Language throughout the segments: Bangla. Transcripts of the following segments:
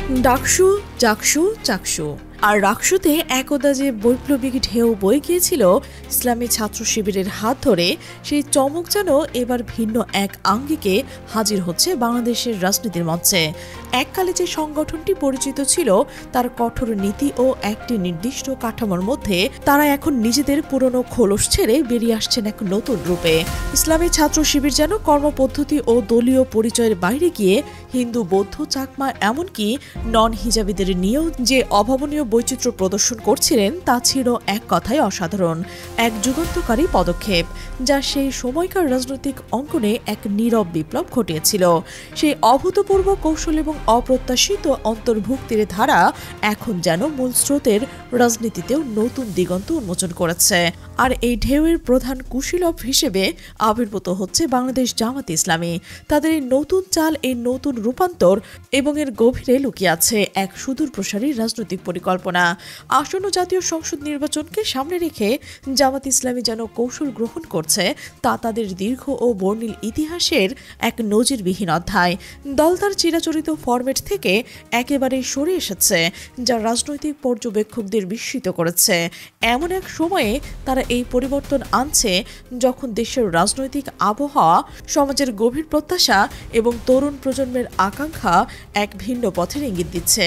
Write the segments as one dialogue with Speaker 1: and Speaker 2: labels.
Speaker 1: ডাকসু জাকসু চাকসু আর রাকসুতে একদা যে বৈপ্লবিক ঢেউ বয়ে গিয়েছিল ইসলামী ছাত্র শিবিরের হাত ধরে, সেই চমক যেন এবার ভিন্ন এক আঙ্গিকে হাজির হচ্ছে বাংলাদেশের রাজনীতির মঞ্চে। এককালে যে সংগঠনটি পরিচিত ছিল তার কঠোর নীতি ও একটি নির্দিষ্ট কাঠামোর মধ্যে, তারা এখন নিজেদের পুরনো খোলস ছেড়ে বেরিয়ে আসছেন এক নতুন রূপে। ইসলামী ছাত্র শিবির যেন কর্মপদ্ধতি ও দলীয় পরিচয়ের বাইরে গিয়ে হিন্দু, বৌদ্ধ, চাকমা এমনকি নন হিজাবিদের নিয়েও যে অভাবনীয় বৈচিত্র্য প্রদর্শন করছিলেন, তা ছিল এক কথায় অসাধারণ, এক যুগান্তকারী পদক্ষেপ, যা সেই সময়কার রাজনৈতিক অঙ্গনে এক নীরব বিপ্লব ঘটিয়েছিল। সেই অভূতপূর্ব কৌশল এবং অপ্রত্যাশিত অন্তর্ভুক্তির ধারা এখন যেন মূল স্রোতের রাজনীতিতেও নতুন দিগন্ত উন্মোচন করেছে। আর এই ঢেউয়ের প্রধান কুশীলব হিসেবে আবির্ভূত হচ্ছে বাংলাদেশ জামাতে ইসলামী। তাদের এই নতুন চাল, এই নতুন রূপান্তর এবং এর গভীরে লুকিয়ে আছে এক সুদূর প্রসারী রাজনৈতিক পরিকল্পনা। আসন্ন জাতীয় সংসদ নির্বাচনকে সামনে রেখে জামাত ইসলামী যেন কৌশল গ্রহণ করছে, তা তাদের দীর্ঘ ও বর্ণিল ইতিহাসের এক নজিরবিহীন অধ্যায়। দল তার চিরাচরিত ফরম্যাট থেকে একেবারে সরে এসেছে, যা রাজনৈতিক পর্যবেক্ষকদের বিস্মিত করেছে। এমন এক সময়ে তারা এই পরিবর্তন আনছে যখন দেশের রাজনৈতিক আবহাওয়া, সমাজের গভীর প্রত্যাশা এবং তরুণ প্রজন্মের আকাঙ্ক্ষা এক ভিন্ন পথের ইঙ্গিত দিচ্ছে।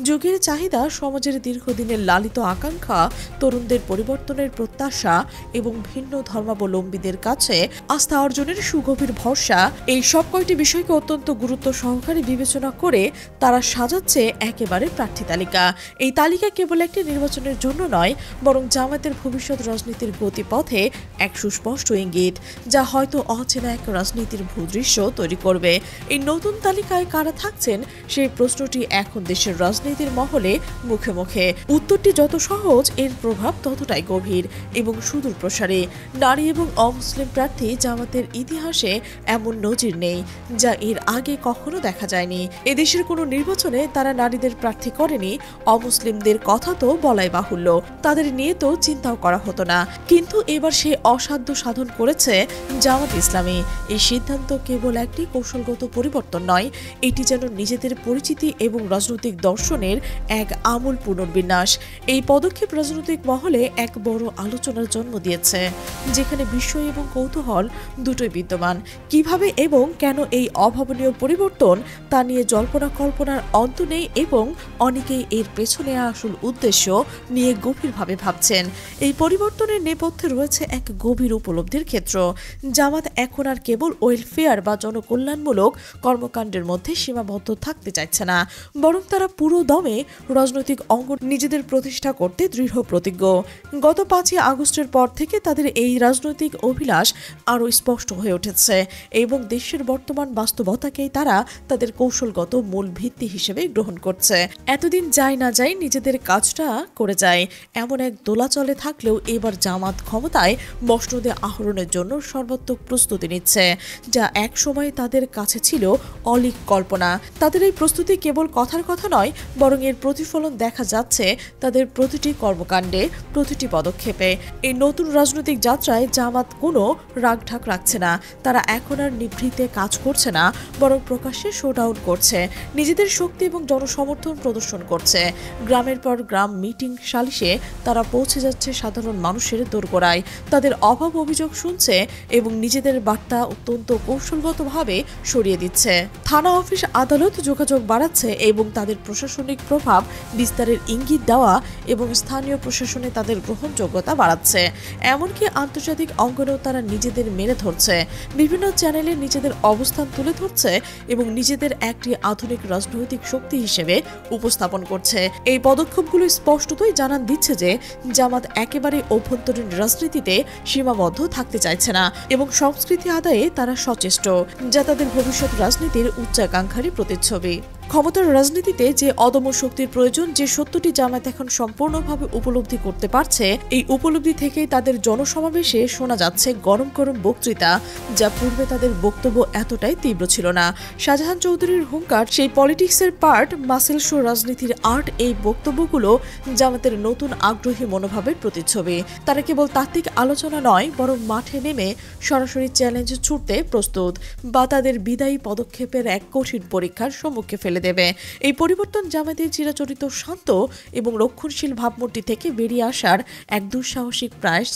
Speaker 1: যুগের চাহিদা, সমাজের দীর্ঘদিনের লালিত আকাঙ্ক্ষা, তরুণদের পরিবর্তনের প্রত্যাশা এবং ভিন্ন ধর্মাবলম্বীদের কাছে আস্থা অর্জনের সুগভীর ভরসা, এই সব কয়টি বিষয়কে অত্যন্ত গুরুত্ব সহকারে বিবেচনা করে তারা সাজাচ্ছে একেবারে প্রার্থী তালিকা। এই তালিকা কেবল একটি নির্বাচনের জন্য নয়, বরং জামাতের ভবিষ্যৎ রাজনীতির গতিপথে এক সুস্পষ্ট ইঙ্গিত, যা হয়তো অচেনা এক রাজনীতির ভূদৃশ্য তৈরি করবে। এই নতুন তালিকায় কারা থাকছেন, সেই প্রশ্নটি এখন দেশের রাজনীতির মহলে মুখে মুখে। উত্তরটি যত সহজ, এর প্রভাব ততটাই গভীর এবং সুদূর প্রসারী। নারী এবং অমুসলিম প্রার্থী জামাতের ইতিহাসে এমন নজির নেই, যা এর আগে কখনো দেখা যায়নি। এদেশের কোনো নির্বাচনে তারা নারীদের প্রার্থী করেনি। অমুসলিমদের কথা তো বলাই বাহুল্য, তাদের নিয়ে তো চিন্তাও করা হতো না। কিন্তু এবার সে অসাধ্য সাধন করেছে জামাত ইসলামী। এই সিদ্ধান্ত কেবল একটি কৌশলগত পরিবর্তন নয়, এটি যেন নিজেদের পরিচিতি এবং রাজনৈতিক দর্শনের এক আমূল পুনর্বিন্যাস। এই পদক্ষেপ রাজনৈতিক মহলে এক বড় আলোচনার জন্ম দিয়েছে, যেখানে বিস্ময় এবং কৌতূহল দুটোই বিদ্যমান। কিভাবে এবং কেন এই অভাবনীয় পরিবর্তন, তা নিয়ে জল্পনা কল্পনার অন্ত নেই এবং অনেকেই এর পেছনে আসল উদ্দেশ্য নিয়ে গভীরভাবে ভাবছেন। এই পরিবর্তনের নেপথ্যে রয়েছে এক গভীর উপলব্ধির ক্ষেত্র। জামাত এখন আর কেবল ওয়েলফেয়ার বা জনকল্যাণমূলক কর্মকাণ্ডের মধ্যে সীমাবদ্ধ থাকতে চাইছে না, বরং তারা পুরো দমে রাজনৈতিক অঙ্গন নিজেদের প্রতিষ্ঠা করতে দৃঢ় প্রতিজ্ঞ। গত 5ই আগস্টের পর থেকে তাদের এই রাজনৈতিক অভিলাষ আরও স্পষ্ট হয়ে উঠেছে এবং দেশের বর্তমান বাস্তবতাকেই তারা তাদের কৌশলগত মূল ভিত্তি হিসেবে গ্রহণ করছে। এতদিন যাই না যাই নিজেদের কাজটা করে যায়, এমন এক দোলাচলে থাকলেও এবার জামাত ক্ষমতায় মসনদে আহরণের জন্য সর্বাত্মক প্রস্তুতি নিচ্ছে, যা এক সময় তাদের কাছে ছিল অলীক কল্পনা। তাদের এই প্রস্তুতি কেবল কথার কথা নয়, বরং এর প্রতিফলন দেখা যাচ্ছে তাদের প্রতিটি কর্মকাণ্ডে, প্রতিটি পদক্ষেপে। এই নতুন রাজনৈতিক যাত্রায় জামাত কোনো রাগঢাক রাখছে না। তারা এখন আর নিভৃতে কাজ করছে না, বরং প্রকাশ্যে শোডাউন করছে, নিজেদের শক্তি এবং জনসমর্থন প্রদর্শন করছে। গ্রামের পর গ্রাম, মিটিং, সালিশে তারা পৌঁছে যাচ্ছে সাধারণ মানুষের দোরগোড়ায়, তাদের অভাব অভিযোগ শুনছে এবং নিজেদের বার্তা অত্যন্ত কৌশলগতভাবে সরিয়ে দিচ্ছে। থানা, অফিস, আদালত যোগাযোগ বাড়াচ্ছে এবং তাদের প্রশাসনিক প্রভাব বিস্তারের ইঙ্গিত দেওয়া এবং স্থানীয় প্রশাসনে তাদের গ্রহণযোগ্যতা বাড়াচ্ছে। এমনকি আন্তর্জাতিক অঙ্গনেও তারা নিজেদের মেলে ধরছে, বিভিন্ন চ্যানেলে নিজেদের অবস্থান তুলে ধরছে এবং নিজেদের একটি আধুনিক রাজনৈতিক শক্তি হিসেবে উপস্থাপন করছে। এই পদক্ষেপগুলো স্পষ্টতই জানান দিচ্ছে যে জামাত একেবারে অভ্যন্তরীণ রাজনীতিতে সীমাবদ্ধ থাকতে চাইছে না এবং সংস্কৃতি আদায়ে তারা সচেষ্ট, যা তাদের ভবিষ্যৎ রাজনীতির উচ্চাকাঙ্ক্ষারই প্রতিচ্ছবি। ক্ষমতার রাজনীতিতে যে অদম্য শক্তির প্রয়োজন, যে সত্যটি জামায়াত এখন সম্পূর্ণভাবে উপলব্ধি করতে পারছে, এই উপলব্ধি থেকেই তাদের জনসমাবেশে শোনা যাচ্ছে গরম গরম বক্তৃতা, যা পূর্বে তাদের বক্তব্য এতটাই তীব্র ছিল না। শাহজাহান চৌধুরীর হুঙ্কার, সেই পলিটিক্সের পার্ট, মাসেল শো রাজনীতির আর্ট, এই বক্তব্যগুলো জামাতের নতুন আগ্রহী মনোভাবের প্রতিচ্ছবি। তারা কেবল তাত্ত্বিক আলোচনা নয়, বরং মাঠে নেমে সরাসরি চ্যালেঞ্জ ছুটতে প্রস্তুত, বা তাদের বিদায়ী পদক্ষেপের এক কঠিন পরীক্ষার সম্মুখে ফেলে ফেলে দেবে। এই পরিবর্তন জামায়াতের চিরাচরিত শান্ত এবং রক্ষণশীল ভাবমূর্তি থেকে বেরিয়ে আসার এক দুঃসাহসিক প্রয়াস,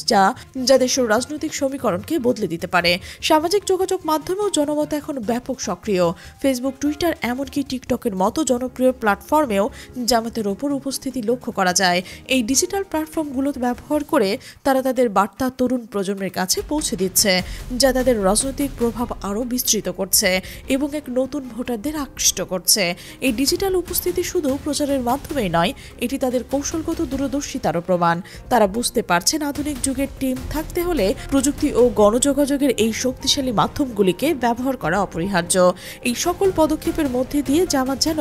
Speaker 1: যা দেশের রাজনৈতিক সমীকরণকে বদলে দিতে পারে। সামাজিক যোগাযোগ মাধ্যমেও জনমত এখন ব্যাপক সক্রিয়। ফেসবুক, টুইটার, এমনকি টিকটকের মতো জনপ্রিয় প্ল্যাটফর্মেও জামায়াতের ওপর উপস্থিতি লক্ষ্য করা যায়। এই ডিজিটাল প্ল্যাটফর্মগুলো ব্যবহার করে তারা তাদের বার্তা তরুণ প্রজন্মের কাছে পৌঁছে দিচ্ছে, যা তাদের রাজনৈতিক প্রভাব আরও বিস্তৃত করছে এবং এক নতুন ভোটারদের আকৃষ্ট করছে। এই ডিজিটাল উপস্থিতি শুধু প্রচারের মাধ্যমেই নয়, এটি তাদের কৌশলগত দূরদর্শিতারও প্রমাণ। তারা বুঝতে পারছেন আধুনিক যুগের টিম থাকতে হলে প্রযুক্তি ও গণযোগাযোগের এই শক্তিশালী মাধ্যমগুলিকে ব্যবহার করা অপরিহার্য। এই সকল পদক্ষেপের মধ্যে দিয়ে জামাত যেন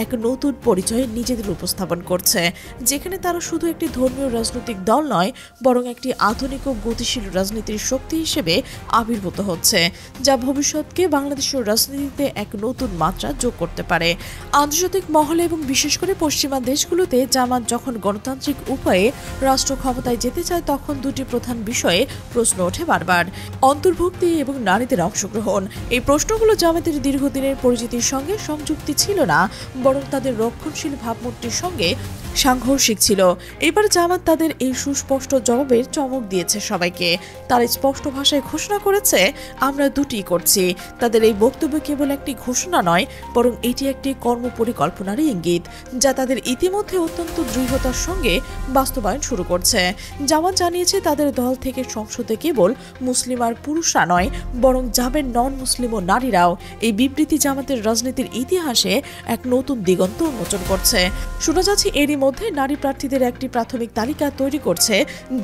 Speaker 1: এক নতুন পরিচয়ে নিজেদের উপস্থাপন করছে, যেখানে তারা শুধু একটি ধর্মীয় রাজনৈতিক দল নয়, বরং একটি আধুনিক ও গতিশীল রাজনীতির শক্তি হিসেবে আবির্ভূত হচ্ছে, যা ভবিষ্যৎকে বাংলাদেশের রাজনীতিতে এক নতুন মাত্রা যোগ করতে পারে। আন্তর্জাতিক মহলে এবং বিশেষ করে পশ্চিমা দেশগুলোতে জামাত যখন গণতান্ত্রিক উপায়ে রাষ্ট্র ক্ষমতায় যেতে চায়, তখন দুটি প্রধান বিষয়ে প্রশ্ন ওঠে বারবার: অন্তর্ভুক্তি এবং নারীদের অংশগ্রহণ। এই প্রশ্নগুলো জামাতের দীর্ঘদিনের পরিচিতির সঙ্গে সংযুক্তি ছিল না, বরং তাদের রক্ষণশীল ভাবমূর্তির সঙ্গে সাংঘর্ষিক ছিল। এবার জামাত তাদের এই সুস্পষ্ট জবাবের চমক দিয়েছে সবাইকে। তারা স্পষ্ট ভাষায় ঘোষণা করেছে, আমরা দুটি করছি। তাদের এই বক্তব্য কেবল একটি ঘোষণা নয়, বরং এটি একটি কর্মপরিকল্পনারই ইঙ্গিত, যা তাদের ইতিমধ্যে অত্যন্ত দৃঢ়তার সঙ্গে বাস্তবায়ন শুরু করছে। জামাত জানিয়েছে তাদের দল থেকে সংসদে কেবল মুসলিম আর পুরুষরা নয়, বরং যাবেন নন মুসলিম ও নারীরাও। এই বিবৃতি জামাতের রাজনীতির ইতিহাসে এক নতুন দিগন্ত উন্মোচন করছে। শোনা যাচ্ছে এরই মধ্যে নারী প্রার্থীদের একটি প্রাথমিক তালিকা তৈরি করছে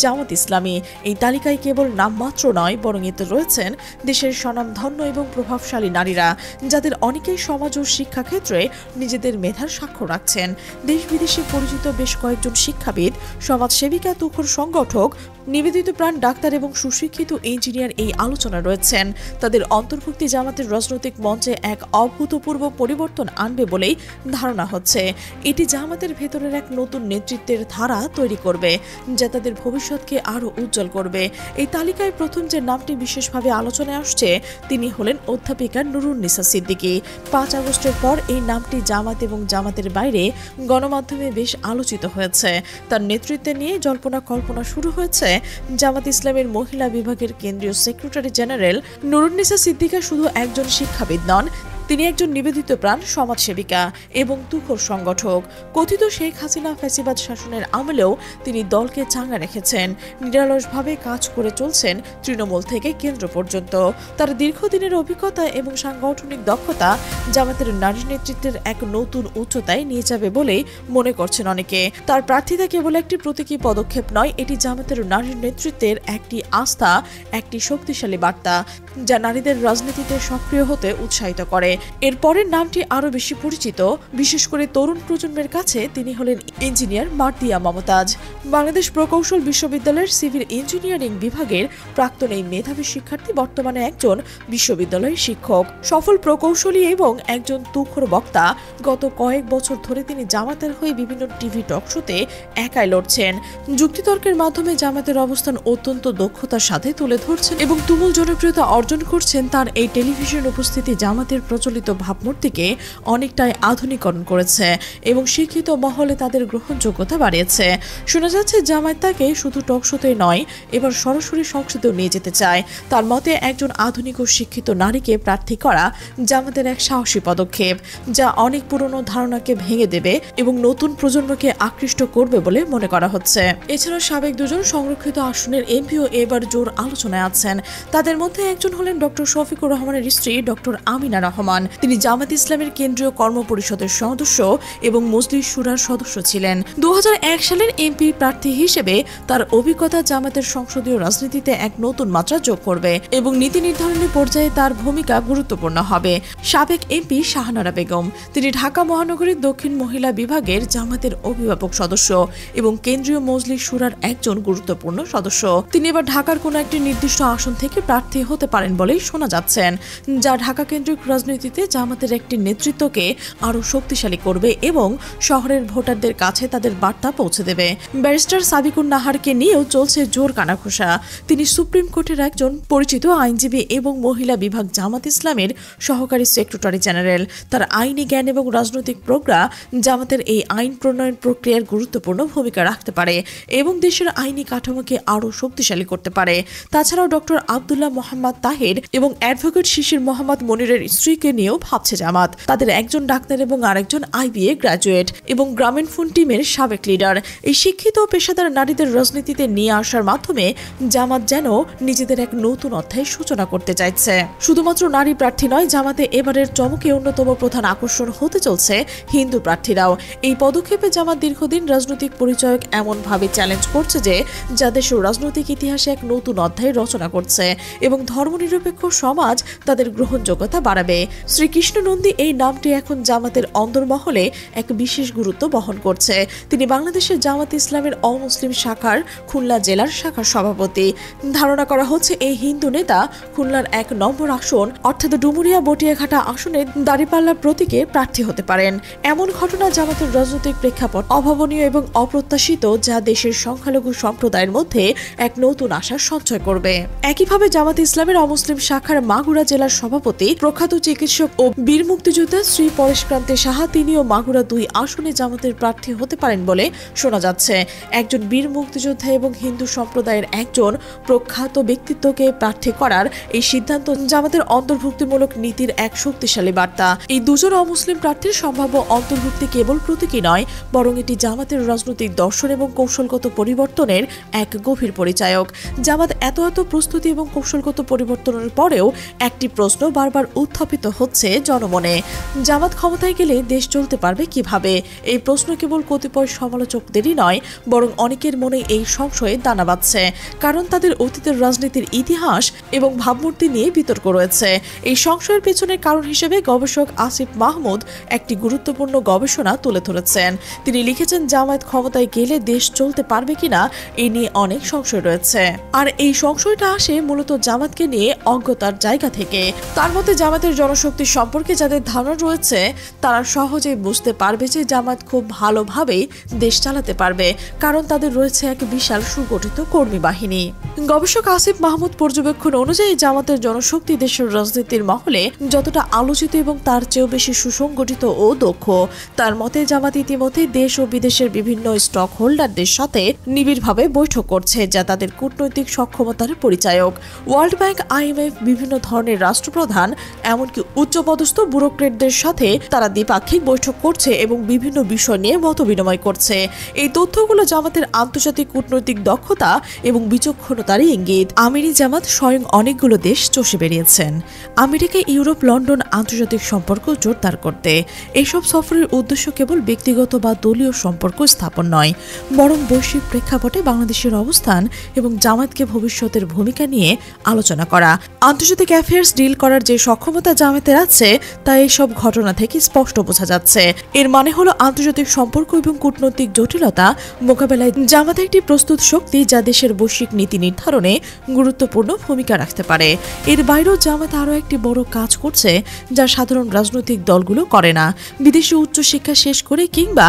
Speaker 1: জামাত ইসলামী। এই তালিকায় কেবল নামমাত্র নয়, বরং এতে রয়েছেন দেশের স্বনামধন্য এবং প্রভাবশালী নারীরা, যাদের অনেকেই সমাজ ও শিক্ষাক্ষেত্রে নিজেদের মেধার স্বাক্ষর রাখছেন। দেশ বিদেশে পরিচিত বেশ কয়েকজন শিক্ষাবিদ, সমাজসেবিকা, তুখোর সংগঠক, নিবেদিত প্রাণ ডাক্তার এবং সুশিক্ষিত ইঞ্জিনিয়ার এই আলোচনা রয়েছেন। তাদের অন্তর্ভুক্তি জামাতের রাজনৈতিক মঞ্চে এক অভূতপূর্ব পরিবর্তন আনবে বলেই ধারণা হচ্ছে। এটি জামাতের ভেতরের এক নতুন নেতৃত্বের ধারা তৈরি করবে, যা তাদের ভবিষ্যৎকে আরও উজ্জ্বল করবে। এই তালিকায় প্রথম যে নামটি বিশেষভাবে আলোচনায় আসছে, তিনি হলেন অধ্যাপিকা নুরুন্নিসা সিদ্দিকী। 5 আগস্টের পর এই নামটি জামাত এবং জামাতের বাইরে গণমাধ্যমে বেশ আলোচিত হয়েছে। তার নেতৃত্বে নিয়ে জল্পনা কল্পনা শুরু হয়েছে জামাত ইসলামের মহিলা বিভাগের কেন্দ্রীয় সেক্রেটারি জেনারেল নুরুন্নিসা সিদ্দিকা শুধু একজন শিক্ষাবিদ নন, তিনি একজন নিবেদিত প্রাণ সমাজসেবিকা এবং তুখোর সংগঠক। কথিত শেখ হাসিনা ফ্যাসিবাদ শাসনের আমলেও তিনি দলকে চাঙ্গা রেখেছেন, নিরলসভাবে কাজ করে চলছেন তৃণমূল থেকে কেন্দ্র পর্যন্ত। তার দীর্ঘদিনের অভিজ্ঞতা এবং সাংগঠনিক দক্ষতা জামাতের নারী নেতৃত্বের এক নতুন উচ্চতায় নিয়ে যাবে বলেই মনে করছেন অনেকে। তার প্রার্থিতা কেবল একটি প্রতীকী পদক্ষেপ নয়, এটি জামাতের নারীর নেতৃত্বের একটি আস্থা, একটি শক্তিশালী বার্তা, যা নারীদের রাজনীতিতে সক্রিয় হতে উৎসাহিত করে। এর পরের নামটি আরও বেশি পরিচিত, বিশেষ করে তরুণ প্রজন্মের কাছে। তিনি হলেন ইঞ্জিনিয়ার মার্দিয়া মমতাজ। বাংলাদেশ প্রকৌশল বিশ্ববিদ্যালয়ের সিভিল ইঞ্জিনিয়ারিং বিভাগের প্রাক্তন এই মেধাবী শিক্ষার্থী বর্তমানে একজন বিশ্ববিদ্যালয়ের শিক্ষক, সফল প্রকৌশলী এবং একজন তুখোর বক্তা। গত কয়েক বছর ধরে তিনি জামাতের হয়ে বিভিন্ন টিভি টক শোতে একাই লড়ছেন, যুক্তিতর্কের মাধ্যমে জামাতের অবস্থান অত্যন্ত দক্ষতার সাথে তুলে ধরছেন এবং তুমুল জনপ্রিয়তা অর্জন করছেন। তার এই টেলিভিশন উপস্থিতি জামাতের প্রচলিত ভাবমূর্তিকে অনেকটাই আধুনিকরণ করেছে এবং শিক্ষিত মহলে তাদের গ্রহণযোগ্যতা বাড়িয়েছে। শোনা যাচ্ছে জামায়াত তাকে শুধু টক শোতে নয়, এবার সরাসরি সংসদেও নিয়ে যেতে চায়। তার মতে একজন আধুনিক ও শিক্ষিত নারীকে প্রার্থী করা জামাতের এক সাহসী পদক্ষেপ, যা অনেক পুরনো ধারণাকে ভেঙে দেবে এবং নতুন প্রজন্মকে আকৃষ্ট করবে বলে মনে করা হচ্ছে। এছাড়া সাবেক দুজন সংরক্ষিত আসনের এমপিও এবার জোর আলোচনায় আছেন। তাদের মধ্যে একজন হলেন ডক্টর শফিকুর রহমানের স্ত্রী ডক্টর আমিনা রহমান। তিনি জামাত ইসলামের কেন্দ্রীয় কর্ম পরিষদের সদস্য এবং মজলিস শুরার সদস্য ছিলেন। 2001 সালের এমপি প্রার্থী হিসেবে তার অভিজ্ঞতা জামাতের সংসদীয় রাজনীতিতে এক নতুন মাত্রা যোগ করবে এবং নীতি নির্ধারণী পর্যায়ে তার ভূমিকা গুরুত্বপূর্ণ হবে। সাবেক এমপি শাহনারা বেগম, তিনি ঢাকা মহানগরীর দক্ষিণ মহিলা বিভাগের জামাতের অভিভাবক সদস্য এবং কেন্দ্রীয় মজলিস শুরার একজন গুরুত্বপূর্ণ সদস্য। তিনি এবার ঢাকার কোনো একটি নির্দিষ্ট আসন থেকে প্রার্থী হতে পারেন বলেই শোনা যাচ্ছেন, যা ঢাকা কেন্দ্রিক রাজনৈতিক রাজনীতিতে জামাতের একটি নেতৃত্বকে আরও শক্তিশালী করবে এবং শহরের ভোটারদের কাছে তাদের বার্তা পৌঁছে দেবে। ব্যারিস্টার সাবিকুন নাহারকে নিয়েও চলছে জোর কানাঘুষা। তিনি সুপ্রিম কোর্টের একজন পরিচিত আইনজীবী এবং মহিলা বিভাগ জামাত ইসলামের সহকারী সেক্রেটারি জেনারেল। তার আইনি জ্ঞান এবং রাজনৈতিক প্রজ্ঞা জামাতের এই আইন প্রণয়ন প্রক্রিয়ার গুরুত্বপূর্ণ ভূমিকা রাখতে পারে এবং দেশের আইনি কাঠামোকে আরও শক্তিশালী করতে পারে। তাছাড়াও ডক্টর আব্দুল্লাহ মোহাম্মদ তাহের এবং অ্যাডভোকেট শিশির মোহাম্মদ মনিরের স্ত্রীকে নিয়েও ভাবছে জামাত। তাদের একজন ডাক্তার এবং আরেকজন IBA গ্র্যাজুয়েট এবং গ্রামীণফোন টিমের সাবেক লিডার। এই শিক্ষিত পেশাদার নারীদের রাজনীতিতে নিয়ে আসার মাধ্যমে জামাত যেন নিজেদের এক নতুন অধ্যায় সূচনা করতে চাইছে। শুধুমাত্র নারী প্রার্থী নয়, জামাতে এবারের চমকে অন্যতম প্রধান আকর্ষণ হতে চলছে হিন্দু প্রার্থীরাও। এই পদক্ষেপে জামাত দীর্ঘদিন রাজনৈতিক পরিচয়ক এমনভাবে চ্যালেঞ্জ করছে যে যা দেশের রাজনৈতিক ইতিহাসে এক নতুন অধ্যায় রচনা করছে এবং ধর্মনিরপেক্ষ সমাজ তাদের গ্রহণযোগ্যতা বাড়াবে। শ্রীকৃষ্ণ নন্দী এই নামটি এখন জামাতের অন্দরমহলে এক বিশেষ গুরুত্ব বহন করছে। তিনি বাংলাদেশের জামাত ইসলামের অমুসলিম শাখার খুলনা জেলার শাখার সভাপতি। ধারণা করা হচ্ছে এই হিন্দু নেতা খুলনার 1 নম্বর আসন অর্থাৎ ডুমুরিয়া বটিয়াঘাটা আসনে দাঁড়িপাল্লা প্রতীকে প্রার্থী হতে পারেন। এমন ঘটনা জামাতের রাজনৈতিক প্রেক্ষাপট অভাবনীয় এবং অপ্রত্যাশিত, যা দেশের সংখ্যালঘু সম্প্রদায়ের মধ্যে এক নতুন আশার সঞ্চয় করবে। একইভাবে জামাত ইসলামের অমুসলিম শাখার মাগুরা জেলার সভাপতি প্রখ্যাত চিকিৎসক ও বীর মুক্তিযোদ্ধা শ্রী পরেশক্রান্তি সাহা, তিনিও মাগুরা 2 আসনে জামাতের প্রার্থী হতে পারেন বলে শোনা যাচ্ছে। একজন বীর মুক্তিযোদ্ধা এবং হিন্দু সম্প্রদায়ের একজন প্রখ্যাত ব্যক্তিত্বকে প্রার্থী করার এই সিদ্ধান্ত জামাতের অন্তর্ভুক্তিমূলক নীতির এক শক্তিশালী বার্তা। এই দুজন অমুসলিম প্রার্থীর সম্ভাব্য অন্তর্ভুক্তি কেবল প্রতীকী নয়, বরং এটি জামাতের রাজনৈতিক দর্শন এবং কৌশলগত পরিবর্তনের এক গভীর পরিচায়ক। জামাত এত প্রস্তুতি এবং কৌশলগত পরিবর্তনের পরেও একটি প্রশ্ন বারবার উত্থাপিত হচ্ছে জনমনে: জামাত ক্ষমতায় গেলে দেশ চলতে পারবে কিভাবে? এই প্রশ্ন কেবল কতিপয় সমালোচকদেরই নয়, বরং অনেকের মনে এই সংশয়ে দানা বাঁধছে, কারণ তাদের অতীতের রাজনীতির ইতিহাস এবং ভাবমূর্তি নিয়ে বিতর্ক রয়েছে। এই সংশয়ের পেছনের কারণ হিসেবে গবেষক আসিফ মাহমুদ একটি গুরুত্বপূর্ণ গবেষণা তুলে ধরেছেন। তিনি লিখেছেন, জামায়াত ক্ষমতায় গেলে দেশ চলতে পারবে কিনা এ নিয়ে অনেক সংশয় রয়েছে, আর এই সংশয়টা আসে মূলত জামাতকে নিয়ে অজ্ঞতার জায়গা থেকে। তার মতে, জামাতের জনশক্তি সম্পর্কে যাদের ধারণা রয়েছে তারা সহজেই বুঝতে পারবে যে জামাত খুব ভালোভাবেই দেশ চালাতে পারবে, কারণ তাদের রয়েছে এক বিশাল সুগঠিত কর্মী বাহিনী। গবেষক আসিফ মাহমুদ পর্যবেক্ষণ অনুযায়ী জামাতের জনশক্তি দেশের রাজনীতির মহলে যতটা আলোচিত এবং তার চেয়েও বেশি সুসংগঠিত ও দক্ষ। তার মতে, জামাত ইতিমধ্যে দেশ ও বিদেশের বিভিন্ন স্টক হোল্ডারদের সাথে নিবিড়ভাবে বৈঠক করছে, যা তাদের কূটনৈতিক সক্ষমতার পরিচায়ক। ওয়ার্ল্ড ব্যাংক, IMF, বিভিন্ন ধরনের রাষ্ট্রপ্রধান, এমনকি উচ্চপদস্থ ব্যুরোক্রেটদের সাথে তারা দ্বিপাক্ষিক বৈঠক করছে এবং বিভিন্ন বিষয় নিয়ে মতবিনিময় করছে। এই তথ্যগুলো জামাতের আন্তর্জাতিক কূটনৈতিক দক্ষতা এবং বিচক্ষণতারই ইঙ্গিত। আমিরি জামাত স্বয়ং অনেকগুলো দেশ চষে বেরিয়েছেন, আমেরিকা, ইউরোপ, লন্ডন, আন্তর্জাতিক সম্পর্ক জোরদার করতে। এসব সফরের উদ্দেশ্য কেবল ব্যক্তিগত বা দলীয় সম্পর্ক স্থাপন নয়, বরং বৈশ্বিক প্রেক্ষাপটে বাংলাদেশের অবস্থান এবং জামাতকে ভবিষ্যতের ভূমিকা নিয়ে আলোচনা করা। আন্তর্জাতিক অ্যাফেয়ার্স ডিল করার যে সক্ষমতা জামাতের আছে তা এইসব ঘটনা থেকে স্পষ্ট বোঝা যাচ্ছে। এর মানে হলো আন্তর্জাতিক সম্পর্ক এবং কূটনৈতিক জটিলতা মোকাবেলায় জামাত একটি প্রস্তুত শক্তি, যা দেশের বৈশ্বিক নীতি নির্ধারণে গুরুত্বপূর্ণ ভূমিকা রাখতে পারে। এর বাইরেও জামাত আরও একটি বড় কাজ করছে যা সাধারণ রাজনৈতিক দলগুলো করে না। বিদেশে উচ্চশিক্ষা শেষ করে কিংবা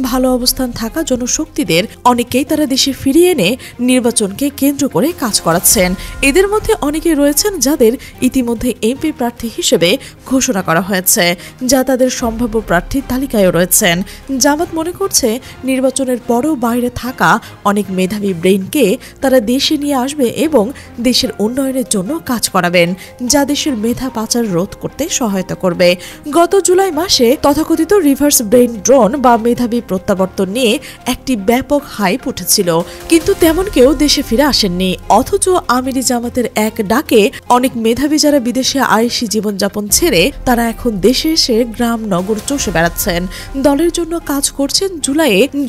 Speaker 1: ভালো অবস্থান থাকা জনশক্তিদের অনেকেই তারা দেশে ফিরিয়ে এনে নির্বাচনকে কেন্দ্র করে কাজ করাচ্ছেন। এদের মধ্যে অনেকে রয়েছেন যাদের ইতিমধ্যে MP প্রার্থী হিসেবে ঘোষণা করা হয়েছে, যা তাদের সম্ভাব্য প্রার্থীর তালিকায়ও রয়েছেন। জামাত মনে করছে নির্বাচনের পরেও বাইরে থাকা অনেক মেধাবী ব্রেইনকে তারা দেশে নিয়ে আসবে এবং দেশের উন্নয়নের জন্য কাজ করাবেন, যা দেশের মেধা পাচার রোধ করতে সহায়তা করবে। গত জুলাই মাসে তথাকথিত রিভার্স ব্রেইন ড্রোন বা মেধাবী প্রত্যাবর্তন নিয়ে একটি ব্যাপক হাইপ উঠেছিল, কিন্তু তেমন কেউ দেশে ফিরে আসেননি। অথচ আমিরি জামাতের এক ডাকে অনেক মেধাবী যারা বিদেশে আয়েশি জীবনযাপন ছেড়ে তারা এখন দেশে এসে গ্রাম নগর চষে বেড়াচ্ছেন, দলের জন্য কাজ করছেন।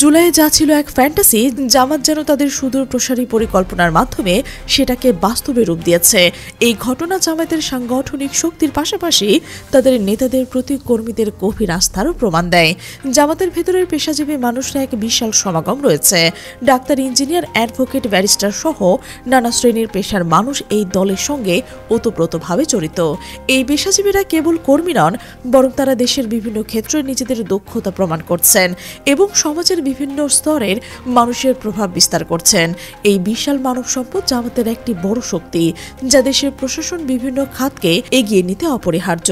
Speaker 1: জুলাইয়ে যা ছিল এক ফ্যান্টাসি, জামাত যেন তাদের সুদূর প্রসারী পরিকল্পনার মাধ্যমে সেটাকে বাস্তবে রূপ দিয়েছে। এই ঘটনা জামাতের সাংগঠনিক শক্তির পাশাপাশি তাদের নেতাদের প্রতি কর্মীদের গভীর আস্থারও প্রমাণ দেয়। জামাতের ভেতরের পেশাজীবী মানুষরা এক বিশাল সমাগম রয়েছে। ডাক্তার, ইঞ্জিনিয়ার, অ্যাডভোকেট, ব্যারিস্টার সহ নানা শ্রেণীর পেশার মানুষ এই দলের সঙ্গে ওতপ্রোতভাবে জড়িত। এই পেশাজীবীরা এরা কেবল কর্মী নন, বরং তারা দেশের বিভিন্ন ক্ষেত্রে নিজেদের দক্ষতা প্রমাণ করছেন এবং সমাজের বিভিন্ন স্তরের মানুষের প্রভাব বিস্তার করছেন। এই বিশাল মানব সম্পদ জামাতের একটি বড় শক্তি, যা দেশের প্রশাসন বিভিন্ন খাতকে এগিয়ে নিতে অপরিহার্য।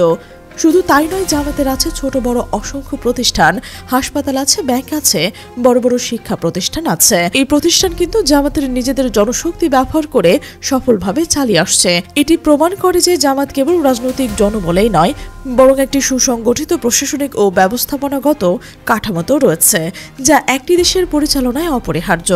Speaker 1: শুধু তাই নয়, জামাতের আছে ছোট বড় অসংখ্য প্রতিষ্ঠান, হাসপাতাল আছে, ব্যাংক আছে, বড় বড় শিক্ষা প্রতিষ্ঠান আছে। এই প্রতিষ্ঠান কিন্তু জামাতের নিজেদের জনশক্তি ব্যবহার করে সফলভাবে চালিয়ে আসছে। এটি প্রমাণ করে যে জামাত কেবল রাজনৈতিক জনবলেই নয়, বরং একটি সুসংগঠিত প্রশাসনিক ও ব্যবস্থাপনাগত কাঠামোতেও রয়েছে, যা একটি দেশের পরিচালনায় অপরিহার্য।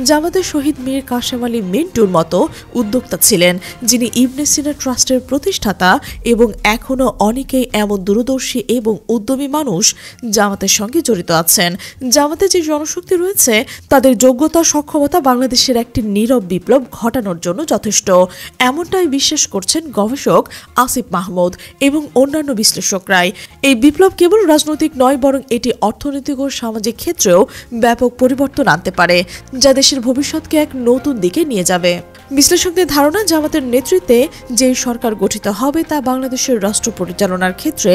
Speaker 1: জামাতের শহীদ মীর কাসেম আলী মিন্টুর মতো উদ্যোক্তা ছিলেন, যিনি ইবনে সিনা ট্রাস্টের প্রতিষ্ঠাতা, এবং এখনও অনেকেই এমন দূরদর্শী এবং উদ্যমী মানুষ জামাতের সঙ্গে জড়িত আছেন। জামাতে যে জনশক্তি রয়েছে, তাদের যোগ্যতা সক্ষমতা বাংলাদেশের একটি নীরব বিপ্লব ঘটানোর জন্য যথেষ্ট, এমনটাই বিশ্বাস করছেন গবেষক আসিফ মাহমুদ এবং অন্যান্য বিশ্লেষকরাই। এই বিপ্লব কেবল রাজনৈতিক নয়, বরং এটি অর্থনৈতিক ও সামাজিক ক্ষেত্রেও ব্যাপক পরিবর্তন আনতে পারে, যা দেশের ভবিষ্যৎকে এক নতুন দিকে নিয়ে যাবে। বিশ্লেষকদের ধারণা, জামাতের নেতৃত্বে যে সরকার গঠিত হবে তা বাংলাদেশের রাষ্ট্র পরিচালনার ক্ষেত্রে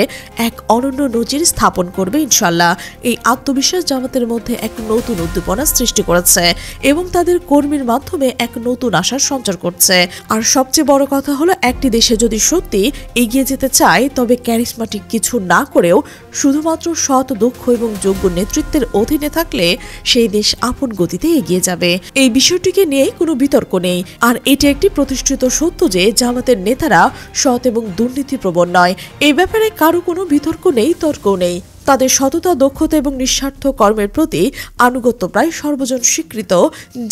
Speaker 1: এক অনন্য নজির স্থাপন করবে ইনশাল্লাহ। এই আত্মবিশ্বাস জামাতের মধ্যে এক নতুন উদ্দীপনা সৃষ্টি করেছে এবং তাদের কর্মীর মাধ্যমে এক নতুন আশার সঞ্চার করছে। আর সবচেয়ে বড় কথা হলো, একটি দেশে যদি সত্যি এগিয়ে যেতে চায়, তবে ক্যারিসমাটিক কিছু না করেও শুধুমাত্র সৎ, দক্ষ এবং যোগ্য নেতৃত্বের অধীনে থাকলে সেই দেশ আপন গতিতে এগিয়ে যাবে। এই বিষয়টিকে নিয়ে কোনো বিতর্ক নেই, আর এটি একটি প্রতিষ্ঠিত সত্য যে জামাতের নেতারা সৎ এবং দুর্নীতিপ্রবণ নয়। এই ব্যাপারে কারো কোনো বিতর্ক নেই, তর্কও নেই। তাদের সততা, দক্ষতা এবং নিঃস্বার্থ কর্মের প্রতি আনুগত্য প্রায় সর্বজন স্বীকৃত,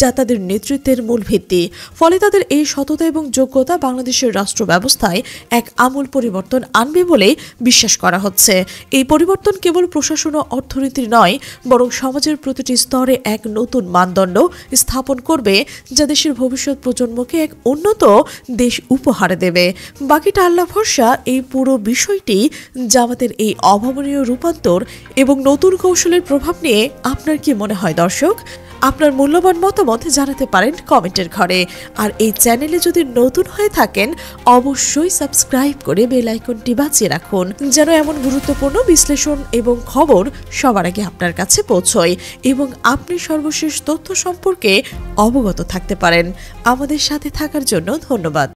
Speaker 1: যা তাদের নেতৃত্বের মূল ভিত্তি। ফলে তাদের এই সততা এবং যোগ্যতা বাংলাদেশের রাষ্ট্র ব্যবস্থায় এক আমূল পরিবর্তন আনবে বলে বিশ্বাস করা হচ্ছে। এই পরিবর্তন কেবল প্রশাসন ও অর্থনীতির নয়, বরং সমাজের প্রতিটি স্তরে এক নতুন মানদণ্ড স্থাপন করবে, যা দেশের ভবিষ্যৎ প্রজন্মকে এক উন্নত দেশ উপহার দেবে। বাকিটা আল্লাহ ভরসা। এই পুরো বিষয়টি জামাতের এই অভাবনীয় রূপান্তর এবং নতুন কৌশলের প্রভাব নিয়ে আপনার কি মনে হয় দর্শক? আপনার মূল্যবান মতামত জানাতে পারেন কমেন্টের ঘরে। আর এই চ্যানেলে যদি নতুন হয়ে থাকেন, অবশ্যই সাবস্ক্রাইব করে বেল আইকনটি বাজিয়ে রাখুন, যেন এমন গুরুত্বপূর্ণ বিশ্লেষণ এবং খবর সবার আগে আপনার কাছে পৌঁছয় এবং আপনি সর্বশেষ তথ্য সম্পর্কে অবগত থাকতে পারেন। আমাদের সাথে থাকার জন্য ধন্যবাদ।